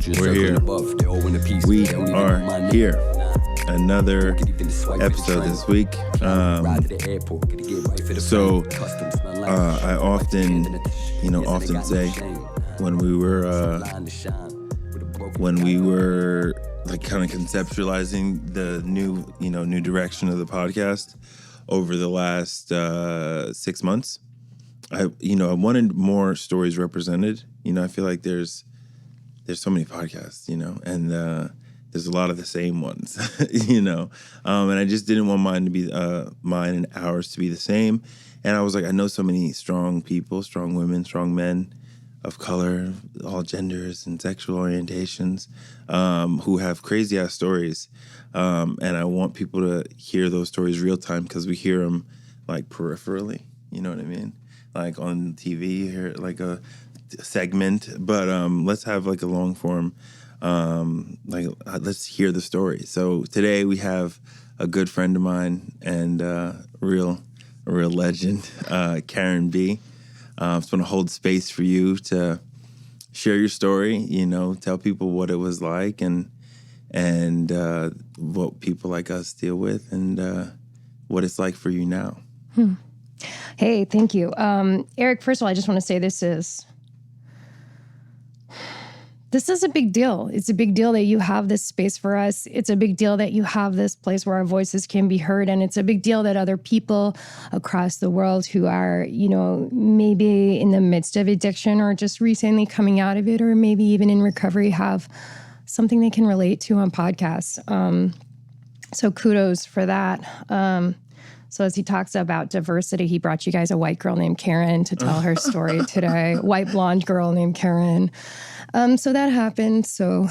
We're here. We are here. Another episode this week. I often say when we were like kind of conceptualizing the new direction of the podcast over the last 6 months, I wanted more stories represented. I feel like there's so many podcasts, and there's a lot of the same ones, and I just didn't want mine and ours to be the same. And I was like, I know so many strong people, strong women, strong men of color, all genders and sexual orientations, who have crazy ass stories. And I want people to hear those stories real time, because we hear them like peripherally, you know what I mean? Like on TV, hear like a segment, but let's have like a long form, let's hear the story. So today we have a good friend of mine and a real legend, Karin B. I just want to hold space for you to share your story, tell people what it was like and what people like us deal with, and what it's like for you now. Hey, thank you. Eric, first of all, I just want to say this is a big deal. It's a big deal that you have this space for us. It's a big deal that you have this place where our voices can be heard. And it's a big deal that other people across the world who are, maybe in the midst of addiction or just recently coming out of it, or maybe even in recovery, have something they can relate to on podcasts. So kudos for that. So as he talks about diversity, he brought you guys a white girl named Karin to tell her story today. White blonde girl named Karin. So that happened. So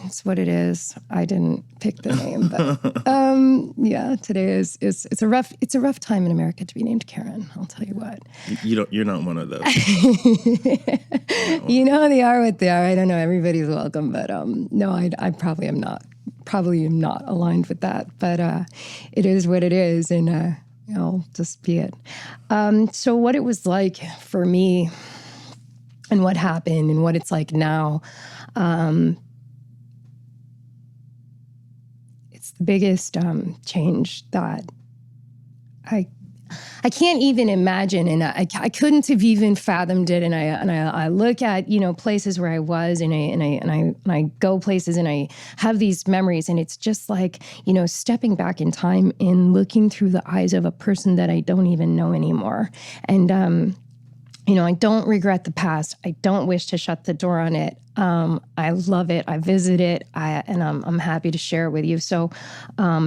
it's what it is. I didn't pick the name, but today it's a rough time in America to be named Karin. I'll tell you what. You're not one of those. They are what they are. I don't know. Everybody's welcome, but no, I probably am not. Probably am not aligned with that, but it is what it is, and I'll just be it. So what it was like for me, and what happened, and what it's like now, it's the biggest change that I can't even imagine, and I couldn't have even fathomed it. And I look at places where I was, and I go places, and I have these memories, and it's just like stepping back in time and looking through the eyes of a person that I don't even know anymore. And I don't regret the past. I don't wish to shut the door on it. I love it. I visit it. And I'm happy to share it with you. So,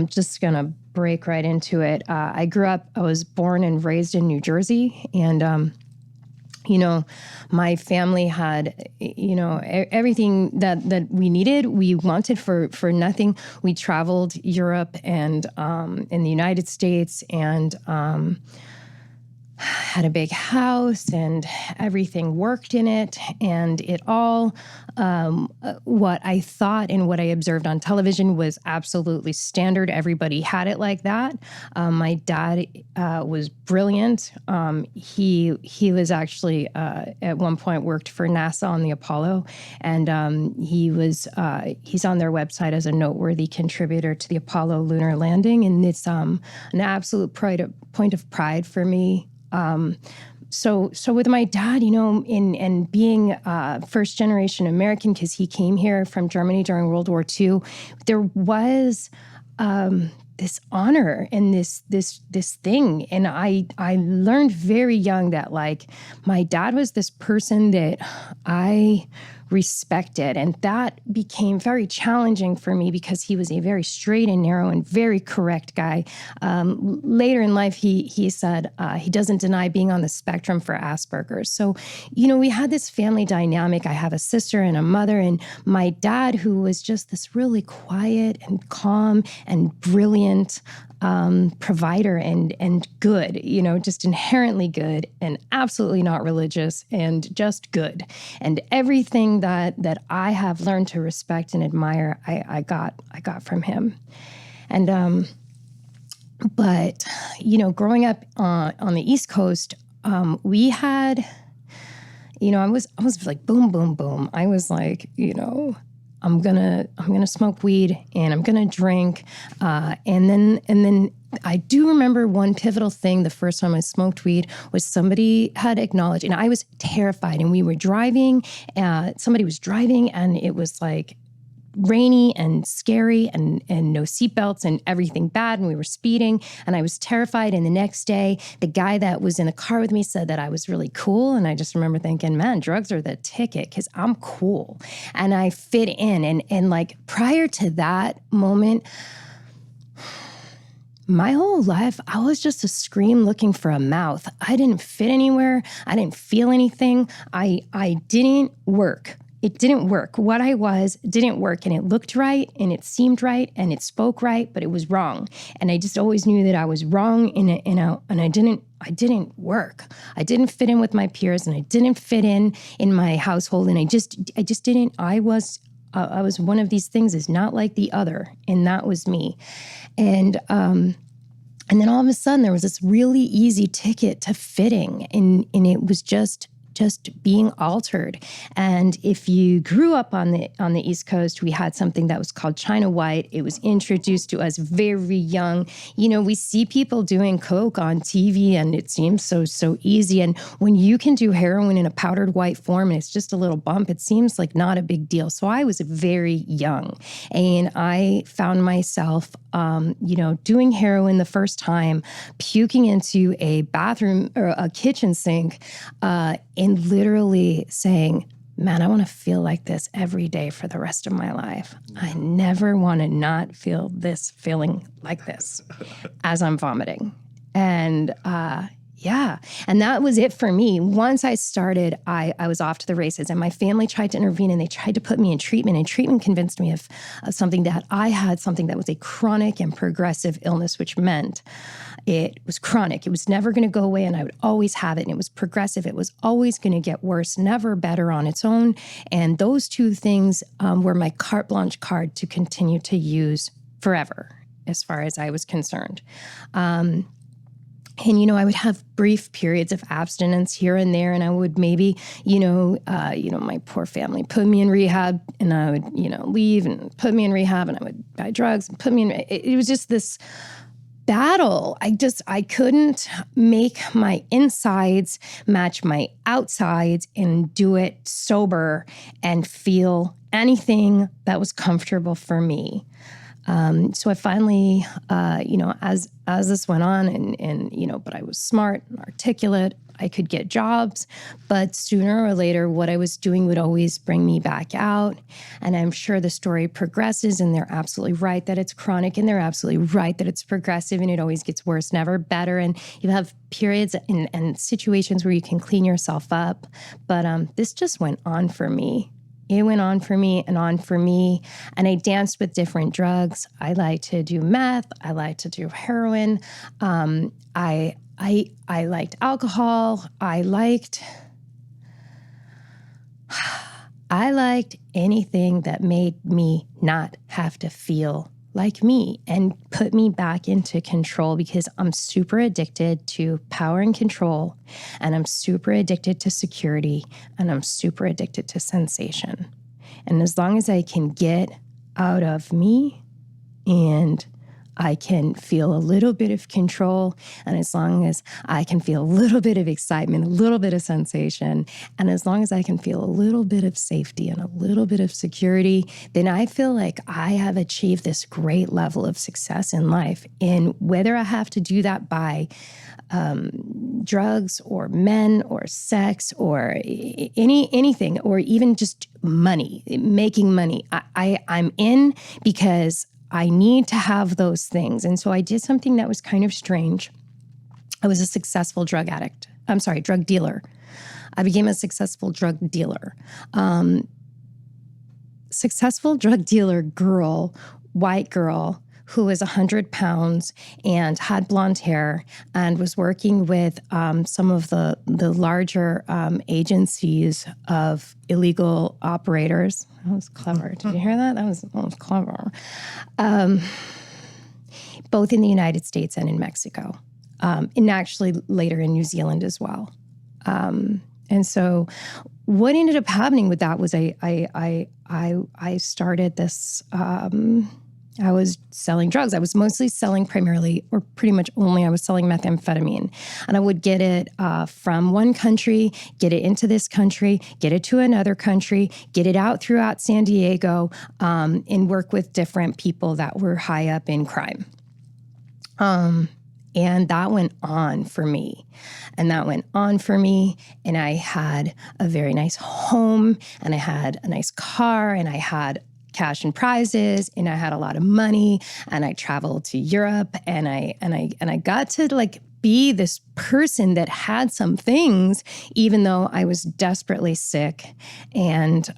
just gonna break right into it. I was born and raised in New Jersey, and my family had, everything that we needed, we wanted for nothing. We traveled Europe and in the United States, and had a big house, and everything worked in it, and it all, what I thought and what I observed on television was absolutely standard. Everybody had it like that. My dad was brilliant. He was actually at one point worked for NASA on the Apollo, and he's on their website as a noteworthy contributor to the Apollo lunar landing, and it's an absolute point of pride for me. So with my dad, in being first generation American, because he came here from Germany during World War II, there was this honor and this thing. And I learned very young that like my dad was this person that I respected. And that became very challenging for me because he was a very straight and narrow and very correct guy. Later in life, he said he doesn't deny being on the spectrum for Asperger's. So, we had this family dynamic. I have a sister and a mother, and my dad, who was just this really quiet and calm and brilliant provider and good, just inherently good and absolutely not religious and just good. And everything that I have learned to respect and admire, I got from him. And but growing up on the East Coast, we had, I was like boom, boom, boom. I was like, I'm gonna smoke weed and I'm gonna drink, and then I do remember one pivotal thing. The first time I smoked weed was somebody had acknowledged, and I was terrified. And we were driving. Somebody was driving, and it was like rainy and scary and no seatbelts and everything bad. And we were speeding and I was terrified. And the next day, the guy that was in the car with me said that I was really cool. And I just remember thinking, man, drugs are the ticket because I'm cool and I fit in. And like prior to that moment, my whole life, I was just a scream looking for a mouth. I didn't fit anywhere. I didn't feel anything. I didn't work. It didn't work. What I was didn't work, and it looked right, and it seemed right, and it spoke right, but it was wrong. And I just always knew that I was wrong, and I didn't work. I didn't fit in with my peers, and I didn't fit in my household, and I just didn't. I was one of these things is not like the other, and that was me. And then all of a sudden there was this really easy ticket to fitting, and it was just being altered. And if you grew up on the East Coast, we had something that was called China White. It was introduced to us very young. You know, we see people doing coke on TV and it seems so easy. And when you can do heroin in a powdered white form and it's just a little bump, it seems like not a big deal. So I was very young and I found myself doing heroin the first time, puking into a bathroom or a kitchen sink, and literally saying, man, I want to feel like this every day for the rest of my life. I never want to not feel this feeling like this as I'm vomiting. And and that was it for me. Once I started, I was off to the races, and my family tried to intervene, and they tried to put me in treatment, and treatment convinced me of something that I had, something that was a chronic and progressive illness, which meant it was chronic. It was never going to go away, and I would always have it, and it was progressive. It was always going to get worse, never better on its own. And those two things were my carte blanche card to continue to use forever, as far as I was concerned. And, I would have brief periods of abstinence here and there, and I would maybe, my poor family put me in rehab, and I would, leave and put me in rehab, and I would buy drugs and put me in. It was just this battle. I couldn't make my insides match my outsides and do it sober and feel anything that was comfortable for me. So I finally, as this went on and but I was smart and articulate, I could get jobs, but sooner or later, what I was doing would always bring me back out. And I'm sure the story progresses, and they're absolutely right that it's chronic, and they're absolutely right that it's progressive, and it always gets worse, never better. And you have periods and situations where you can clean yourself up. But this just went on for me. It went on for me and on for me. And I danced with different drugs. I like to do meth. I like to do heroin. I liked alcohol. I liked anything that made me not have to feel like me and put me back into control, because I'm super addicted to power and control, and I'm super addicted to security, and I'm super addicted to sensation. And as long as I can get out of me and I can feel a little bit of control, and as long as I can feel a little bit of excitement, a little bit of sensation, and as long as I can feel a little bit of safety and a little bit of security, then I feel like I have achieved this great level of success in life. And whether I have to do that by drugs or men or sex or anything, or even just money, making money, I'm in, because I need to have those things. And so I did something that was kind of strange. I was a successful drug dealer. I became a successful drug dealer. Successful drug dealer girl, white girl, who was 100 pounds and had blonde hair and was working with some of the larger agencies of illegal operators. That was clever. Did you hear that? That was clever. Both in the United States and in Mexico, and actually later in New Zealand as well. And so what ended up happening with that was I started this. I was selling drugs. I was mostly selling primarily, or pretty much only, I was selling methamphetamine. And I would get it from one country, get it into this country, get it to another country, get it out throughout San Diego, and work with different people that were high up in crime. And that went on for me. And I had a very nice home, and I had a nice car, and I had cash and prizes, and I had a lot of money, and I traveled to Europe, and I got to like be this person that had some things, even though I was desperately sick. And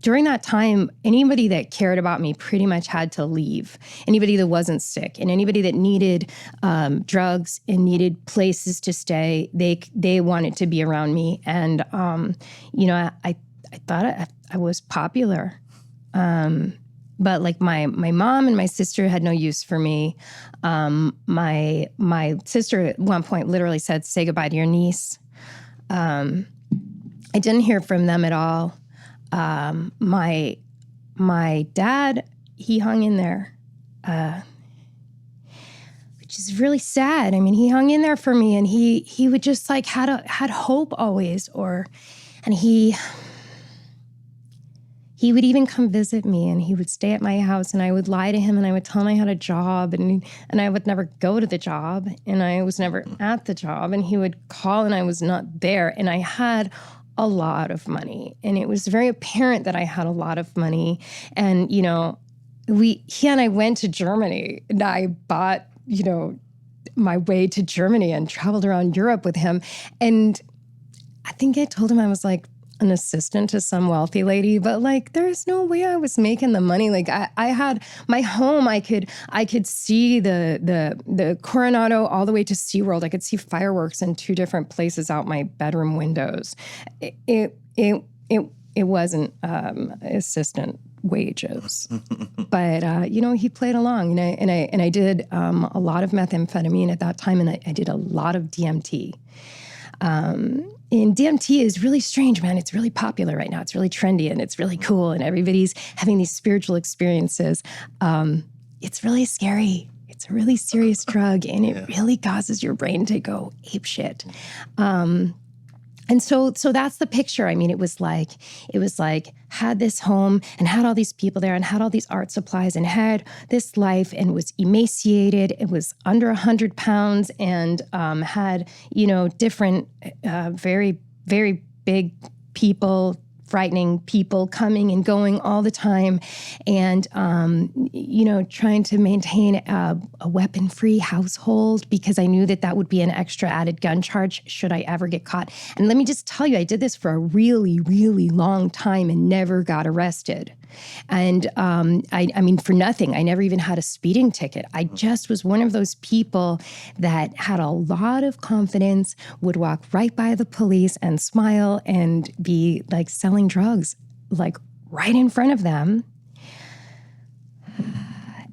during that time, anybody that cared about me pretty much had to leave. Anybody that wasn't sick, and anybody that needed drugs and needed places to stay, they wanted to be around me. And I thought I was popular. But like my mom and my sister had no use for me. My sister at one point literally said, "Say goodbye to your niece." I didn't hear from them at all. My dad, he hung in there, which is really sad. I mean, he hung in there for me, and he would just like had hope always, and he would even come visit me, and he would stay at my house, and I would lie to him, and I would tell him I had a job, and I would never go to the job, and I was never at the job, and he would call and I was not there, and I had a lot of money, and it was very apparent that I had a lot of money. And he and I went to Germany, and I bought my way to Germany and traveled around Europe with him. And I think I told him I was like an assistant to some wealthy lady, but like there's no way I was making the money. Like I had my home, I could see the Coronado all the way to SeaWorld. I could see fireworks in 2 different places out my bedroom windows. It wasn't assistant wages, but he played along, and I did a lot of methamphetamine at that time, and I did a lot of DMT. And DMT is really strange, man. It's really popular right now. It's really trendy, and it's really cool, and everybody's having these spiritual experiences. It's really scary. It's a really serious drug, and it really causes your brain to go apeshit. And so that's the picture. I mean, it was like had this home and had all these people there and had all these art supplies and had this life and was emaciated. It was under 100 pounds and had, different, very, very big people, frightening people coming and going all the time, and trying to maintain a weapon-free household, because I knew that would be an extra added gun charge should I ever get caught. And let me just tell you, I did this for a really, really long time and never got arrested. And I mean, for nothing, I never even had a speeding ticket. I just was one of those people that had a lot of confidence, would walk right by the police and smile and be like selling drugs, like right in front of them.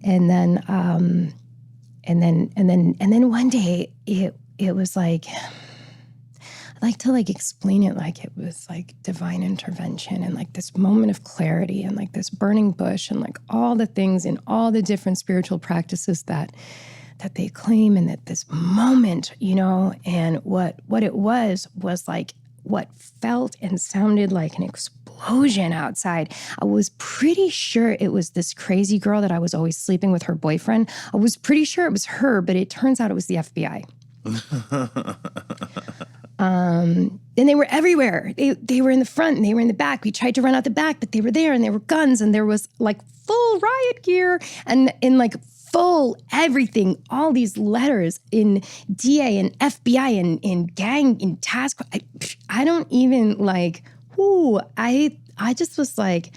And then one day it was like, I like to like explain it like it was like divine intervention and like this moment of clarity and like this burning bush and like all the things and all the different spiritual practices that they claim, and that this moment, and what it was like what felt and sounded like an explosion outside. I was pretty sure it was this crazy girl that I was always sleeping with, her boyfriend. I was pretty sure it was her, but it turns out it was the FBI. And they were everywhere. They were in the front and they were in the back. We tried to run out the back, but they were there, and there were guns, and there was like full riot gear and in like full everything, all these letters in DA and FBI and in gang, in task. I don't even like, I just was like,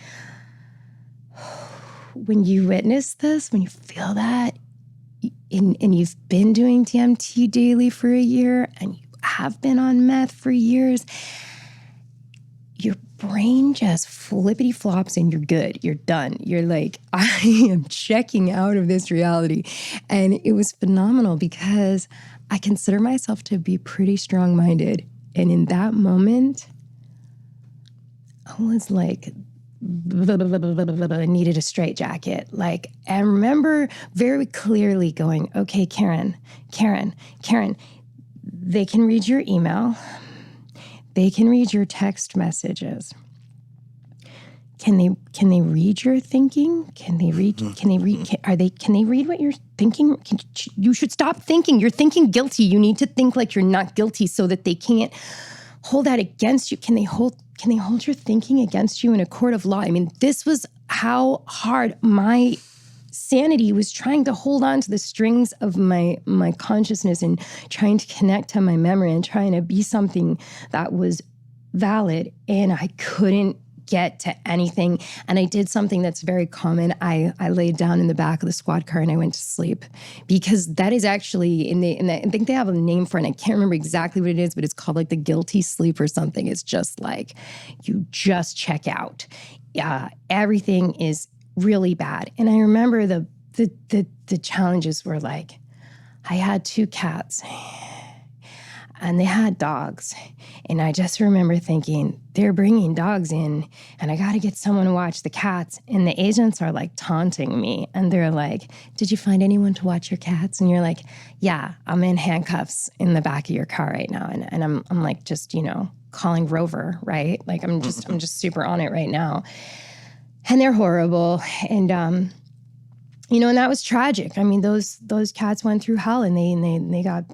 when you witness this, when you feel that, and you've been doing DMT daily for a year, and you have been on meth for years, your brain just flippity flops and you're good. You're done. You're like, I am checking out of this reality. And it was phenomenal because I consider myself to be pretty strong-minded. And in that moment, was like, needed a straitjacket. Like, I remember very clearly going, okay, Karin, they can read your email. They can read your text messages. Can they read your thinking? Can they read what you're thinking? You should stop thinking. You're thinking guilty. You need to think like you're not guilty so that they can't hold that against you. Can they hold your thinking against you in a court of law? I mean, this was how hard my sanity was trying to hold on to the strings of my consciousness and trying to connect to my memory and trying to be something that was valid. And I couldn't get to anything. And I did something that's very common. I laid down in the back of the squad car and I went to sleep, because that is actually I think they have a name for it. And I can't remember exactly what it is, but it's called like the guilty sleep or something. It's just like, you just check out. Everything is really bad. And I remember the challenges were like, I had 2 cats and they had dogs. And I just remember thinking, they're bringing dogs in and I got to get someone to watch the cats. And the agents are like taunting me. And they're like, did you find anyone to watch your cats? And you're like, yeah, I'm in handcuffs in the back of your car right now. And I'm like, just, calling Rover, right? Like I'm just super on it right now. And they're horrible. And, and that was tragic. I mean, those cats went through hell and they got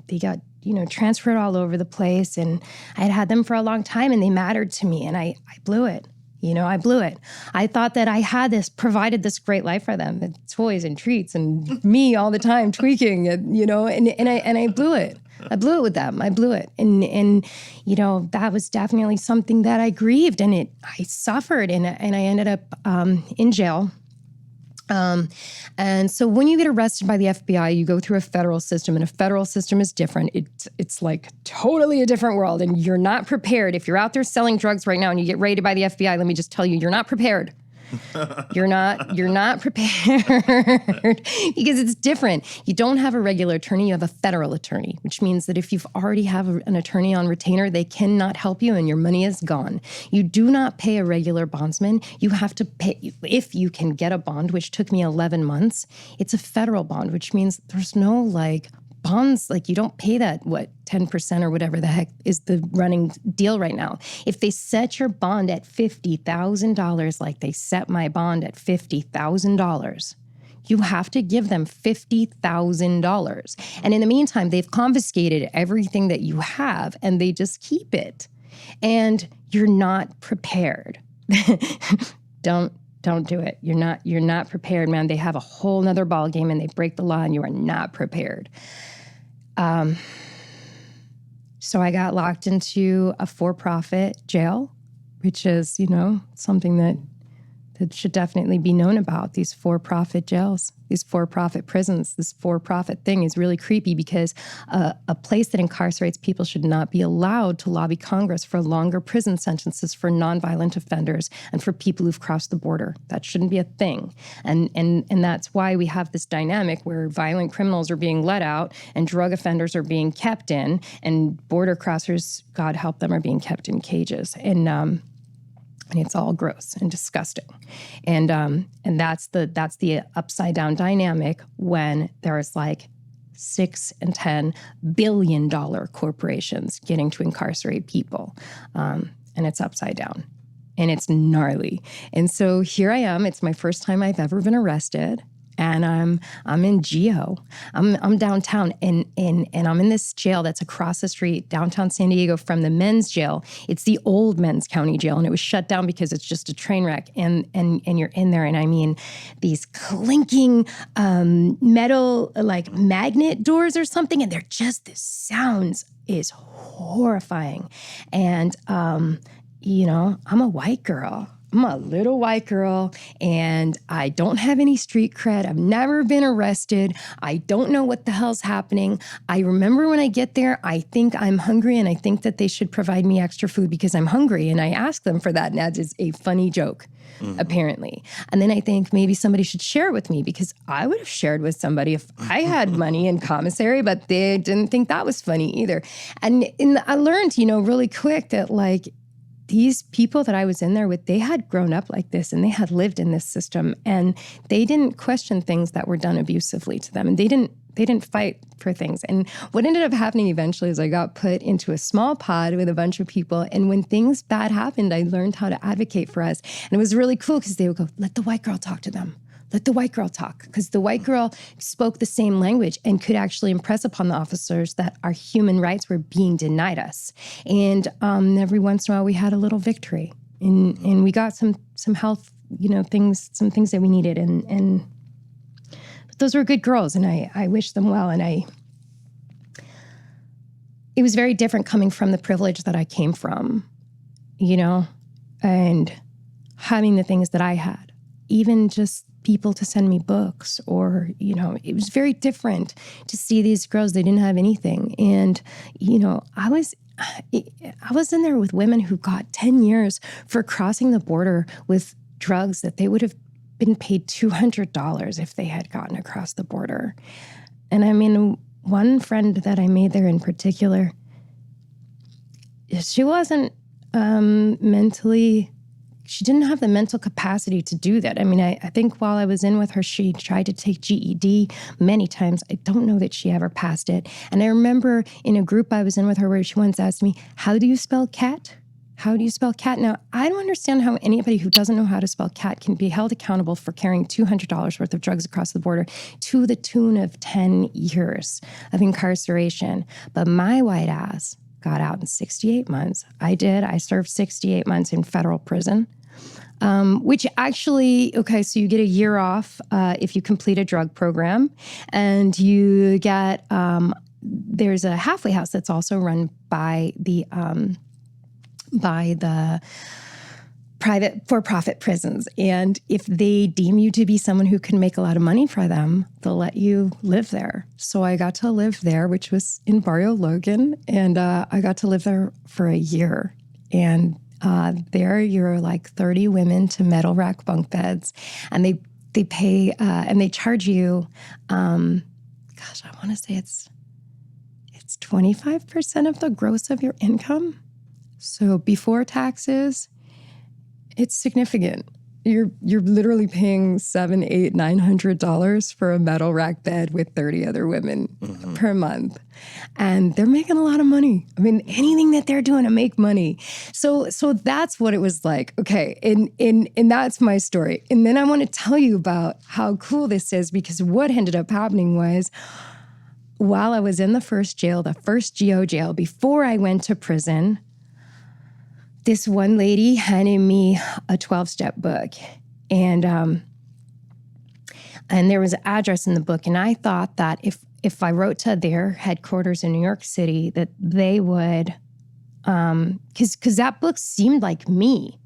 transferred all over the place. And I had them for a long time and they mattered to me. And I blew it. I blew it. I thought that I had provided this great life for them, and toys and treats and me all the time tweaking, and I blew it. I blew it with them. I blew it. And that was definitely something that I grieved, and I suffered, and I ended up in jail. And so when you get arrested by the FBI, you go through a federal system, and a federal system is different. It's like totally a different world, and you're not prepared. If you're out there selling drugs right now and you get raided by the FBI, let me just tell you, you're not prepared. You're not prepared because it's different. You don't have a regular attorney, you have a federal attorney, which means that if you've already have an attorney on retainer, they cannot help you and your money is gone. You do not pay a regular bondsman. You have to pay, if you can get a bond, which took me 11 months, it's a federal bond, which means there's no bonds, you don't pay that, 10% or whatever the heck is the running deal right now. If they set your bond at $50,000, like they set my bond at $50,000, you have to give them $50,000. And in the meantime, they've confiscated everything that you have and they just keep it. And you're not prepared. Don't do it. You're not prepared, man. They have a whole nother ball game and they break the law and you are not prepared. So I got locked into a for-profit jail, which is, something that should definitely be known about. These for-profit jails, these for-profit prisons, this for-profit thing is really creepy because a place that incarcerates people should not be allowed to lobby Congress for longer prison sentences for nonviolent offenders and for people who've crossed the border. That shouldn't be a thing. And that's why we have this dynamic where violent criminals are being let out and drug offenders are being kept in, and border crossers, God help them, are being kept in cages. And it's all gross and disgusting. And that's the upside down dynamic when there's $6 and $10 billion corporations getting to incarcerate people. And it's upside down and it's gnarly. And so here I am. It's my first time I've ever been arrested. And I'm in Geo. I'm downtown, and I'm in this jail that's across the street, downtown San Diego, from the men's jail. It's the old men's county jail, and it was shut down because it's just a train wreck. And you're in there, and I mean, these clinking metal magnet doors or something, and they're just, the sounds is horrifying. And I'm a white girl. I'm a little white girl and I don't have any street cred. I've never been arrested. I don't know what the hell's happening. I remember when I get there, I think I'm hungry and I think that they should provide me extra food because I'm hungry. And I ask them for that, and that is a funny joke, apparently. And then I think maybe somebody should share with me because I would have shared with somebody if I had money in commissary, but they didn't think that was funny either. And I learned, really quick that these people that I was in there with, they had grown up like this and they had lived in this system, and they didn't question things that were done abusively to them. And they didn't fight for things. And what ended up happening eventually is I got put into a small pod with a bunch of people. And when things bad happened, I learned how to advocate for us. And it was really cool because they would go, let the white girl talk to them. Let the white girl talk, because the white girl spoke the same language and could actually impress upon the officers that our human rights were being denied us. And every once in a while, we had a little victory, and we got some health, things, some things that we needed. But those were good girls, and I wish them well. And it was very different coming from the privilege that I came from, and having the things that I had, even just people to send me books, or, it was very different to see these girls. They didn't have anything. And, I was in there with women who got 10 years for crossing the border with drugs that they would have been paid $200 if they had gotten across the border. And I mean, one friend that I made there in particular, she wasn't she didn't have the mental capacity to do that. I mean, I think while I was in with her, she tried to take GED many times. I don't know that she ever passed it. And I remember in a group I was in with her where she once asked me, how do you spell cat? How do you spell cat? Now, I don't understand how anybody who doesn't know how to spell cat can be held accountable for carrying $200 worth of drugs across the border to the tune of 10 years of incarceration. But my white ass got out in 68 months. I served 68 months in federal prison, which actually, so you get a year off if you complete a drug program, and you get, there's a halfway house that's also run by the private for-profit prisons. And if they deem you to be someone who can make a lot of money for them, they'll let you live there. So I got to live there, which was in Barrio Logan. And I got to live there for a year. And there you're like 30 women to metal rack bunk beds. And they pay, and they charge you, I want to say it's 25% of the gross of your income. So before taxes, it's significant. You're literally paying $700, $800, $900 for a metal rack bed with 30 other women per month. And they're making a lot of money. I mean, anything that they're doing to make money. So that's what it was like. Okay, and that's my story. And then I want to tell you about how cool this is, because what ended up happening was, while I was in the first jail, the first GO jail, before I went to prison, this one lady handed me a 12-step book, and there was an address in the book, and I thought that if I wrote to their headquarters in New York City, that they would, because that book seemed like me.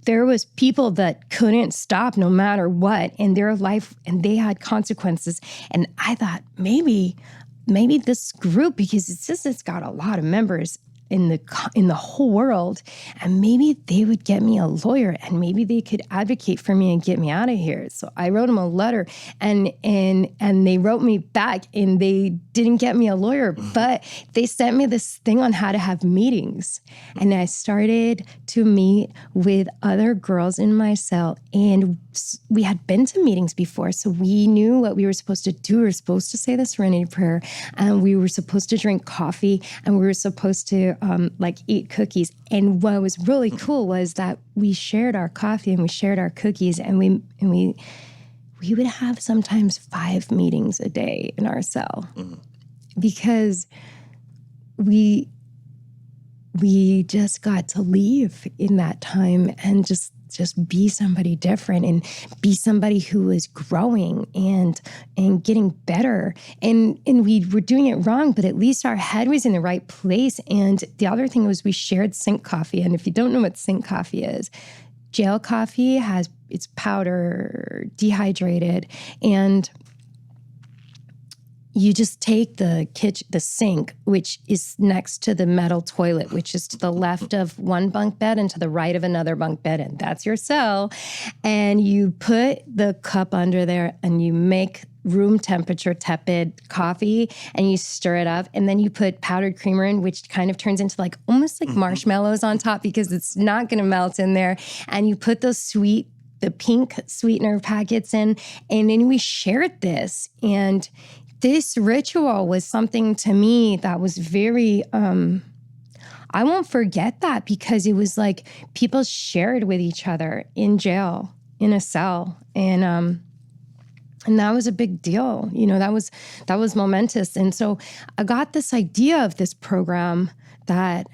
There was people that couldn't stop no matter what in their life, and they had consequences. And I thought maybe this group, because it's got a lot of members in the whole world, and maybe they would get me a lawyer, and maybe they could advocate for me and get me out of here. So I wrote them a letter, and they wrote me back, and they didn't get me a lawyer, but they sent me this thing on how to have meetings. And I started to meet with other girls in my cell, and we had been to meetings before, so we knew what we were supposed to do. We were supposed to say the Serenity Prayer, and we were supposed to drink coffee, and we were supposed to eat cookies. And what was really cool was that we shared our coffee and we shared our cookies, and we would have sometimes 5 meetings a day in our cell, because we just got to leave in that time and just be somebody different, and be somebody who is growing and getting better. And we were doing it wrong, but at least our head was in the right place. And the other thing was we shared sink coffee. And if you don't know what sink coffee is, jail coffee it's powder, dehydrated, and you just take the sink, which is next to the metal toilet, which is to the left of one bunk bed and to the right of another bunk bed, and that's your cell. And you put the cup under there, and you make room temperature tepid coffee, and you stir it up, and then you put powdered creamer in, which kind of turns into like almost like marshmallows on top because it's not going to melt in there. And you put the pink sweetener packets in, and then we shared this. And this ritual was something to me that was very, I won't forget that, because it was like people shared with each other in jail, in a cell. And that was a big deal. That was momentous. And so I got this idea of this program that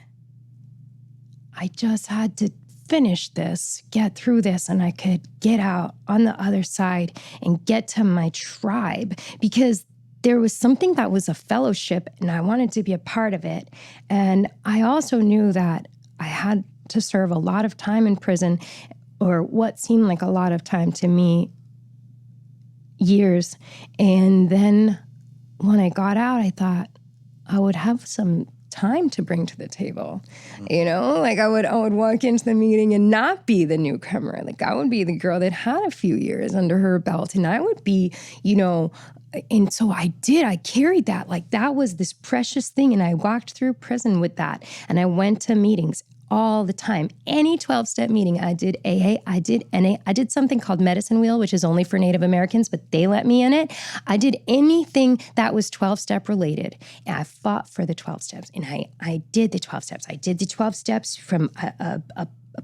I just had to finish this, get through this, and I could get out on the other side and get to my tribe, because there was something that was a fellowship and I wanted to be a part of it. And I also knew that I had to serve a lot of time in prison, or what seemed like a lot of time to me, years. And then when I got out, I thought I would have some time to bring to the table. Like I would walk into the meeting and not be the newcomer. Like I would be the girl that had a few years under her belt, and I would be, and so I carried that. Like that was this precious thing. And I walked through prison with that. And I went to meetings all the time. Any 12-step meeting, I did AA, I did NA, I did something called Medicine Wheel, which is only for Native Americans, but they let me in it. I did anything that was 12-step related. And I fought for the 12 steps. And I did the 12 steps. I did the 12 steps from a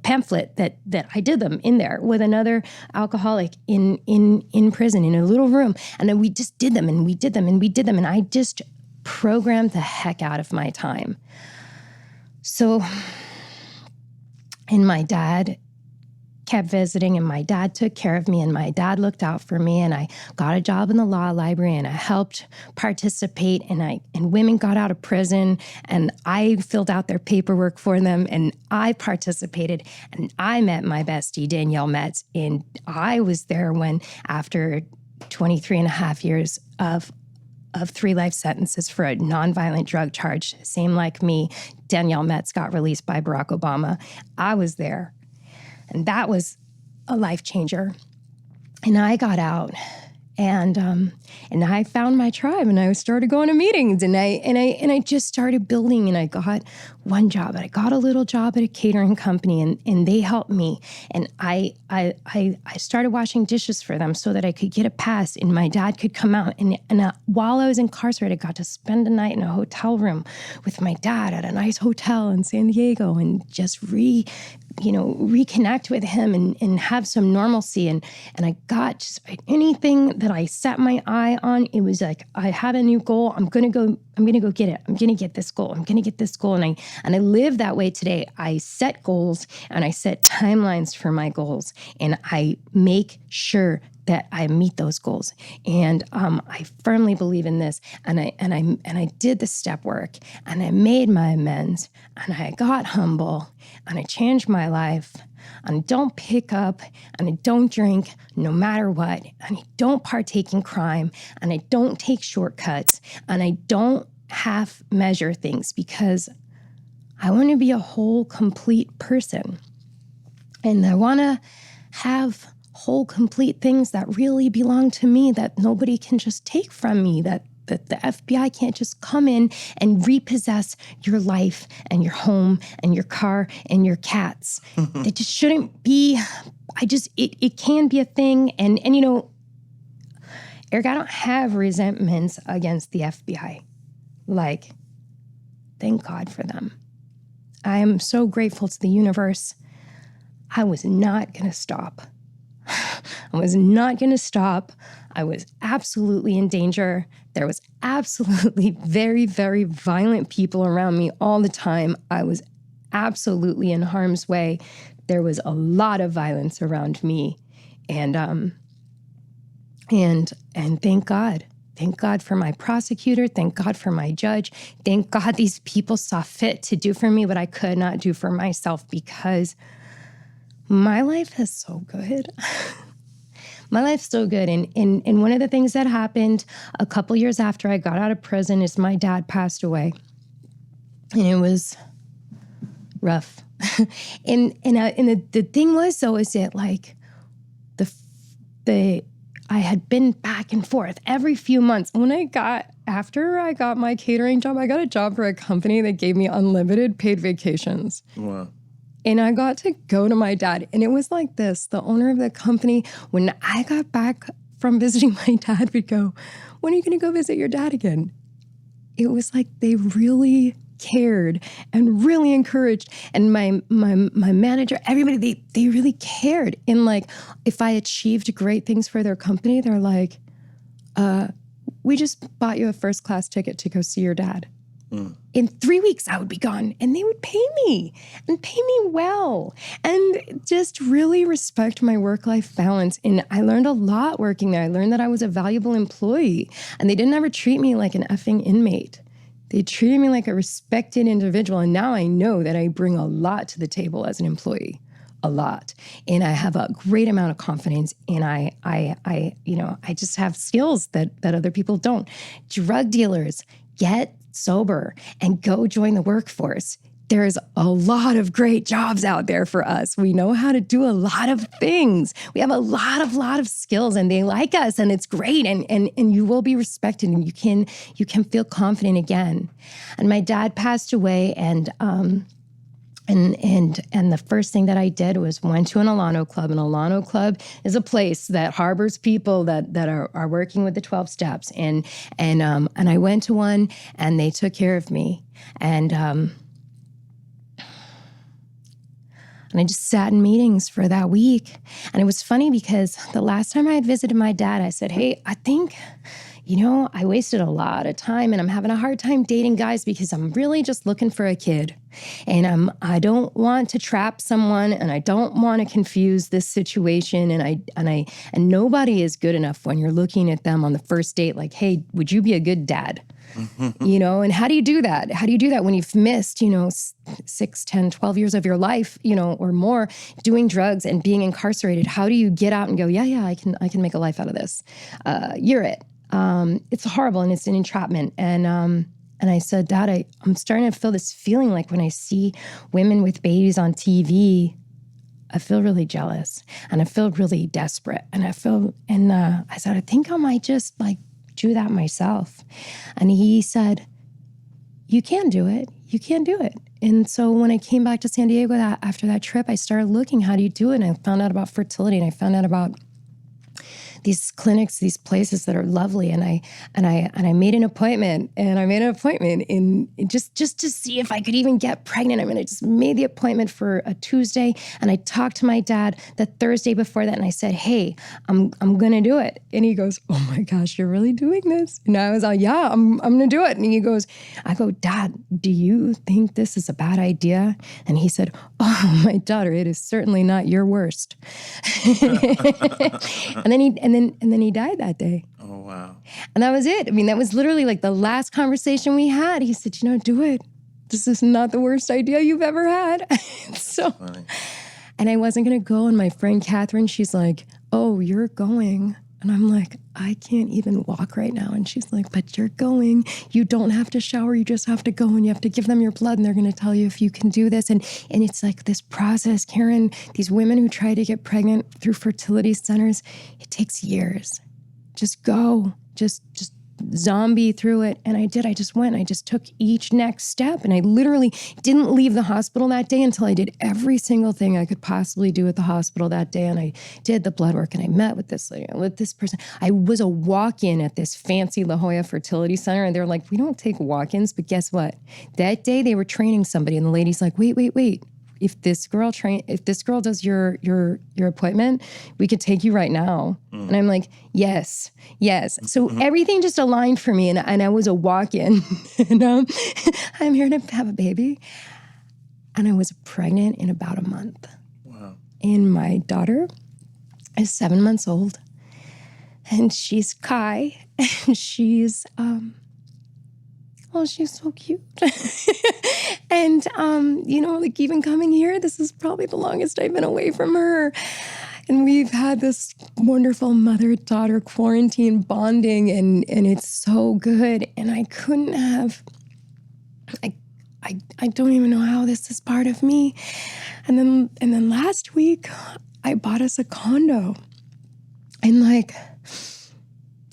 pamphlet that I did them in there with another alcoholic in prison in a little room. And then we just did them, and we did them, and we did them. And I just programmed the heck out of my time. So... And my dad kept visiting, and my dad took care of me, and my dad looked out for me, and I got a job in the law library, and I helped participate, and women got out of prison, and I filled out their paperwork for them, and I participated, and I met my bestie, Danielle Metz, and I was there when, after 23 and a half years of 3 life sentences for a nonviolent drug charge, same like me, Danielle Metz got released by Barack Obama. I was there. And that was a life changer. And I got out, and I found my tribe, and I started going to meetings, and I just started building, and I got one job. I got a little job at a catering company, and they helped me. And I started washing dishes for them so that I could get a pass, and my dad could come out. And while I was incarcerated, I got to spend a night in a hotel room with my dad at a nice hotel in San Diego, and just reconnect with him and have some normalcy. And I got just anything that I set my eye on, it was like, I have a new goal. I'm going to go get it. I'm going to get this goal. I'm going to get this goal. And I live that way today. I set goals, and I set timelines for my goals, and I make sure that I meet those goals. And I firmly believe in this. And I did the step work, and I made my amends, and I got humble, and I changed my life. And I don't pick up, and I don't drink no matter what. And I don't partake in crime, and I don't take shortcuts, and I don't half measure things, because I want to be a whole, complete person. And I want to have whole, complete things that really belong to me, that nobody can just take from me, that the FBI can't just come in and repossess your life and your home and your car and your cats. It just shouldn't be. It can be a thing. And Eric, I don't have resentments against the FBI. Like, thank God for them. I am so grateful to the universe. I was not going to stop. I was not going to stop. I was absolutely in danger. There was absolutely very, very violent people around me all the time. I was absolutely in harm's way. There was a lot of violence around me. And thank God. Thank God for my prosecutor. Thank God for my judge. Thank God these people saw fit to do for me what I could not do for myself, because my life is so good. My life's so good. And one of the things that happened a couple years after I got out of prison is my dad passed away. And it was rough. and the thing was, though, is that like I I had been back and forth every few months. After I got my catering job, I got a job for a company that gave me unlimited paid vacations. Wow. And I got to go to my dad. And it was like this. The owner of the company, when I got back from visiting my dad, would go, when are you going to go visit your dad again? It was like they really cared and really encouraged. And my manager, everybody, they really cared. And like, if I achieved great things for their company, they're like, we just bought you a first class ticket to go see your dad. In 3 weeks, I would be gone, and they would pay me and pay me well and just really respect my work-life balance. And I learned a lot working there. I learned that I was a valuable employee, and they didn't ever treat me like an effing inmate. They treated me like a respected individual. And now I know that I bring a lot to the table as an employee, a lot. And I have a great amount of confidence. And I just have skills that other people don't. Drug dealers, get sober and go join the workforce. There's a lot of great jobs out there for us. We know how to do a lot of things. We have a lot of skills, and they like us, and it's great. And you will be respected, and you can feel confident again. And my dad passed away, and the first thing that I did was went to an Alano Club. An Alano Club is a place that harbors people that are working with the 12 steps. And I went to one, and they took care of me. And I just sat in meetings for that week. And it was funny because the last time I had visited my dad, I said, hey, I think, I wasted a lot of time, and I'm having a hard time dating guys because I'm really just looking for a kid. And I don't want to trap someone, and I don't want to confuse this situation. And nobody is good enough when you're looking at them on the first date, like, hey, would you be a good dad? And how do you do that? How do you do that when you've missed, 6, 10, 12 years of your life, or more doing drugs and being incarcerated? How do you get out and go, yeah, I can make a life out of this? You're it. It's horrible, and it's an entrapment. And I said, Dad, I'm starting to feel this feeling like when I see women with babies on TV, I feel really jealous, and I feel really desperate. And I said, I think I might just do that myself. And he said, you can do it. You can do it. And so when I came back to San Diego after that trip, I started looking, how do you do it? And I found out about fertility, and I found out about these clinics, these places that are lovely. And I made an appointment, in just to see if I could even get pregnant. I just made the appointment for a Tuesday, and I talked to my dad the Thursday before that, and I said, hey, I'm going to do it. And he goes, oh my gosh, you're really doing this? And I was like, yeah, I'm going to do it. And I go, Dad, do you think this is a bad idea? And he said, oh, my daughter, it is certainly not your worst. And then he died that day. Oh, wow. And that was it. That was literally like the last conversation we had. He said, do it. This is not the worst idea you've ever had. So, funny. And I wasn't going to go. And my friend Catherine, she's like, oh, you're going. And I'm like, I can't even walk right now. And she's like, but you're going. You don't have to shower. You just have to go, and you have to give them your blood, and they're going to tell you if you can do this. And it's like this process, Karin, these women who try to get pregnant through fertility centers, it takes years. Just go, just zombie through it. And I did. I just went. I just took each next step. And I literally didn't leave the hospital that day until I did every single thing I could possibly do at the hospital that day. And I did the blood work, and I met with this lady, with this person. I was a walk-in at this fancy La Jolla Fertility Center. And they're like, we don't take walk-ins. But guess what? That day they were training somebody, and the lady's like, wait. If this girl does your appointment, we could take you right now. And I'm like, yes. So everything just aligned for me, and I was a walk-in. And I'm here to have a baby. And I was pregnant in about a month. Wow. And my daughter is 7 months old, and she's Kai, and she's so cute. And, even coming here, this is probably the longest I've been away from her. And we've had this wonderful mother-daughter quarantine bonding, and it's so good. And I couldn't have, I don't even know how this is part of me. And then last week, I bought us a condo. And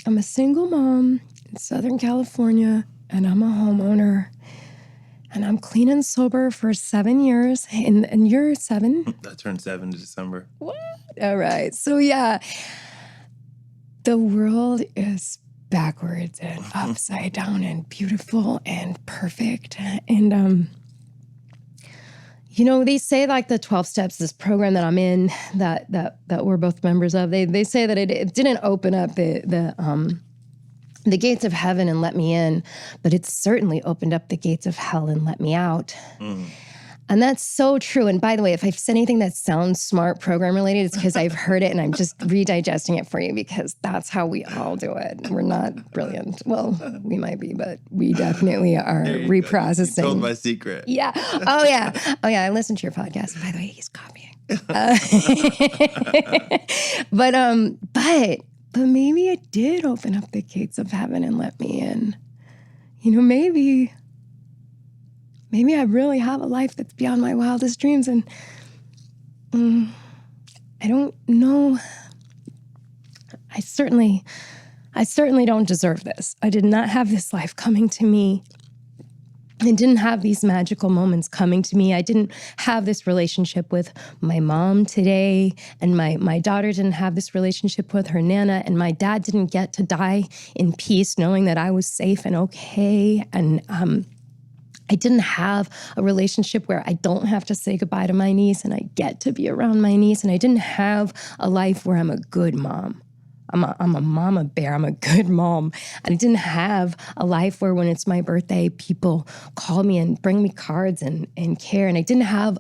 I'm a single mom in Southern California, and I'm a homeowner. And I'm clean and sober for 7 years. And you're 7? I turned 7 in December. What? All right. So, yeah, the world is backwards and upside down and beautiful and perfect. And, they say like the 12 steps, this program that I'm in, that we're both members of, they say that it didn't open up the gates of heaven and let me in, but it certainly opened up the gates of hell and let me out. And that's so true. And by the way, if I've said anything that sounds smart program related, it's because I've heard it and I'm just redigesting it for you, because that's how we all do it. We're not brilliant. Well, we might be, but we definitely are reprocessing. You told my secret. Yeah. Oh, yeah. Oh, yeah. I listened to your podcast. By the way, he's copying. But maybe it did open up the gates of heaven and let me in. Maybe I really have a life that's beyond my wildest dreams. And I don't know. I certainly don't deserve this. I did not have this life coming to me. I didn't have these magical moments coming to me. I didn't have this relationship with my mom today, and my daughter didn't have this relationship with her Nana, and my dad didn't get to die in peace knowing that I was safe and okay. And I didn't have a relationship where I don't have to say goodbye to my niece and I get to be around my niece. And I didn't have a life where I'm a good mom. I'm a mama bear. I'm a good mom. And I didn't have a life where when it's my birthday, people call me and bring me cards and care. And I didn't have,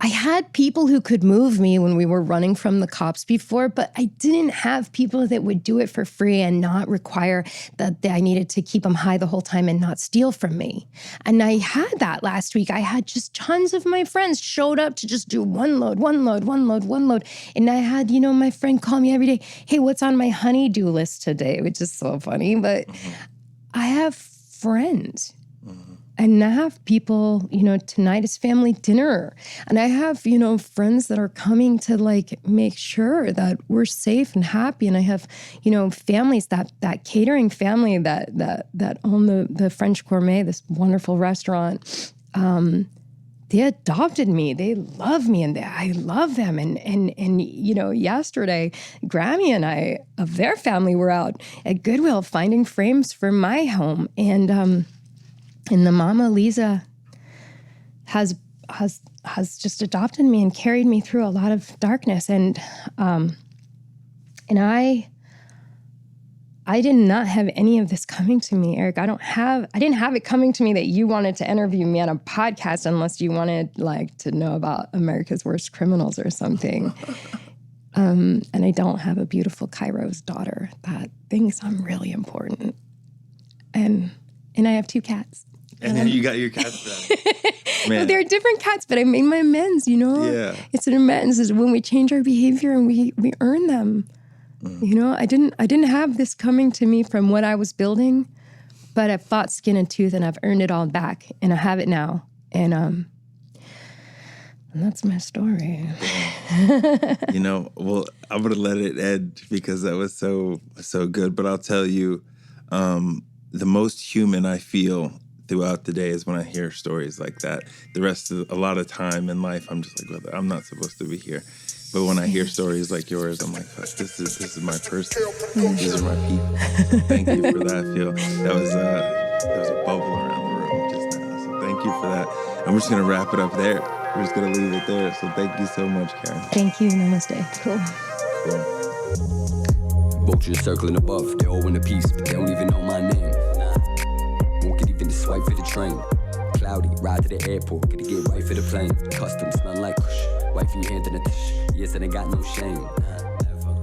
I had people who could move me when we were running from the cops before, but I didn't have people that would do it for free and not require that I needed to keep them high the whole time and not steal from me. And I had that last week. I had just tons of my friends showed up to just do one load. And I had, my friend call me every day, hey, what's on my honey-do list today? Which is so funny, but I have friends. And I have people, tonight is family dinner. And I have, friends that are coming to make sure that we're safe and happy. And I have, families, that catering family that own the French Gourmet, this wonderful restaurant. They adopted me. They love me and I love them. And yesterday, Grammy and I, of their family, were out at Goodwill finding frames for my home. And the mama, Lisa, has just adopted me and carried me through a lot of darkness. And I did not have any of this coming to me, Eric. I didn't have it coming to me that you wanted to interview me on a podcast unless you wanted to know about America's Worst Criminals or something. And I don't have a beautiful Kairos daughter that thinks I'm really important. And I have 2 cats. And then you got your cats back. Well, they're different cats, but I made my amends, Yeah. It's an amends. It's when we change our behavior and we earn them. I didn't have this coming to me from what I was building, but I fought skin and tooth and I've earned it all back and I have it now. And that's my story. Well, I'm going to let it end because that was so good. But I'll tell you, the most human I feel throughout the day is when I hear stories like that. The rest of a lot of time in life, I'm just like, well, I'm not supposed to be here. But when I hear stories like yours, I'm like, this is my person. These are my people. Thank you for that, Phil. That was there was a bubble around the room just now. So thank you for that. And we're just gonna wrap it up there. We're just gonna leave it there. So thank you so much, Karin. Thank you. Namaste. Cool. Vultures circling above, they all in a piece, but they don't even know my name. Won't get even to swipe for the train. Cloudy, ride to the airport, gotta get right for the plane. Custom, smell like kush. Wifey hand in a tish. Yes, and I got no shame.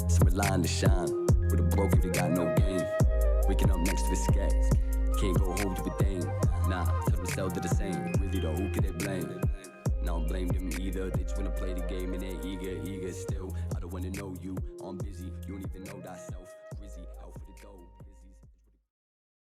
Some line to shine. With a broke if you got no game. Waking up next to the scats. Can't go home to a dame. Nah, tell them sell to the same. Really though, who can they blame? I don't blame them either. They just wanna play the game and they're eager still. I don't wanna know you. I'm busy. You don't even know thyself.